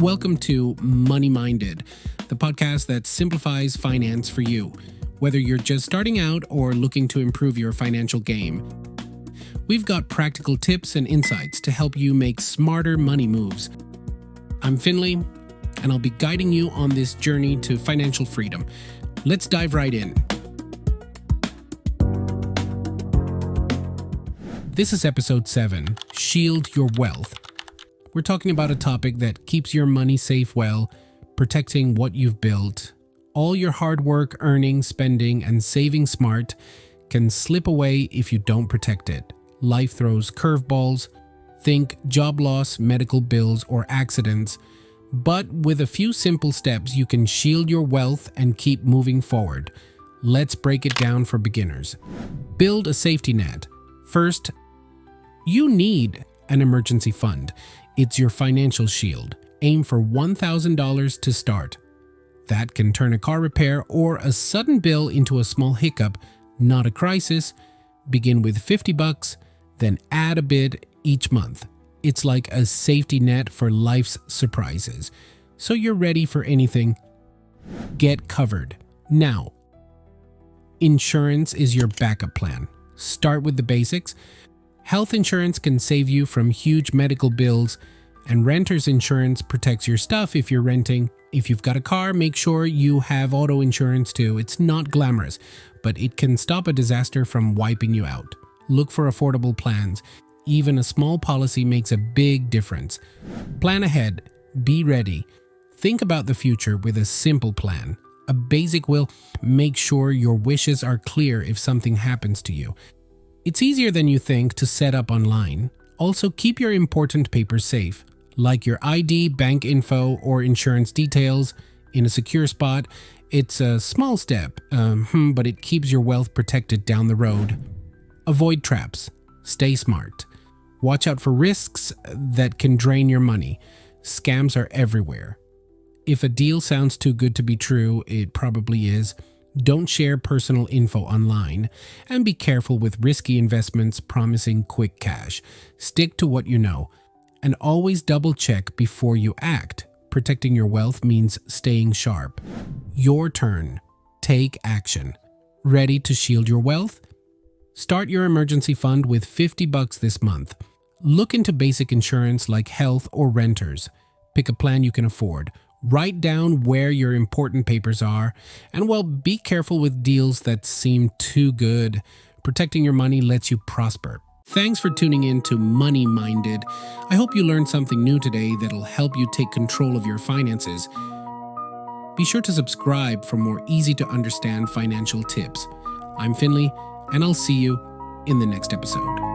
Welcome to Money Minded, the podcast that simplifies finance for you, whether you're just starting out or looking to improve your financial game. We've got practical tips and insights to help you make smarter money moves. I'm Finley, and I'll be guiding you on this journey to financial freedom. Let's dive right in. This is episode 7, Shield Your Wealth. We're talking about a topic that keeps your money safe well, protecting what you've built. All your hard work, earning, spending, and saving smart can slip away if you don't protect it. Life throws curveballs. Think job loss, medical bills, or accidents. But with a few simple steps, you can shield your wealth and keep moving forward. Let's break it down for beginners. Build a safety net. First, you need an emergency fund. It's your financial shield. Aim for $1,000 to start. That can turn a car repair or a sudden bill into a small hiccup, not a crisis. Begin with $50, then add a bit each month. It's like a safety net for life's surprises. So you're ready for anything. Get covered. Now, insurance is your backup plan. Start with the basics. Health insurance can save you from huge medical bills, and renter's insurance protects your stuff if you're renting. If you've got a car, make sure you have auto insurance too. It's not glamorous, but it can stop a disaster from wiping you out. Look for affordable plans. Even a small policy makes a big difference. Plan ahead. Be ready. Think about the future with a simple plan. A basic will make sure your wishes are clear if something happens to you. It's easier than you think to set up online. Also, keep your important papers safe, like your ID, bank info, or insurance details, in a secure spot. It's a small step, but it keeps your wealth protected down the road. Avoid traps. Stay smart. Watch out for risks that can drain your money. Scams are everywhere. If a deal sounds too good to be true, it probably is. Don't share personal info online, and be careful with risky investments promising quick cash. Stick to what you know, and always double check before you act. Protecting your wealth means staying sharp. Your turn. Take action. Ready to shield your wealth? Start your emergency fund with $50 this month. Look into basic insurance like health or renters. Pick a plan you can afford. Write down where your important papers are, and be careful with deals that seem too good. Protecting your money lets you prosper. Thanks for tuning in to Money Minded. I hope you learned something new today that'll help you take control of your finances. Be sure to subscribe for more easy-to-understand financial tips. I'm Finley, and I'll see you in the next episode.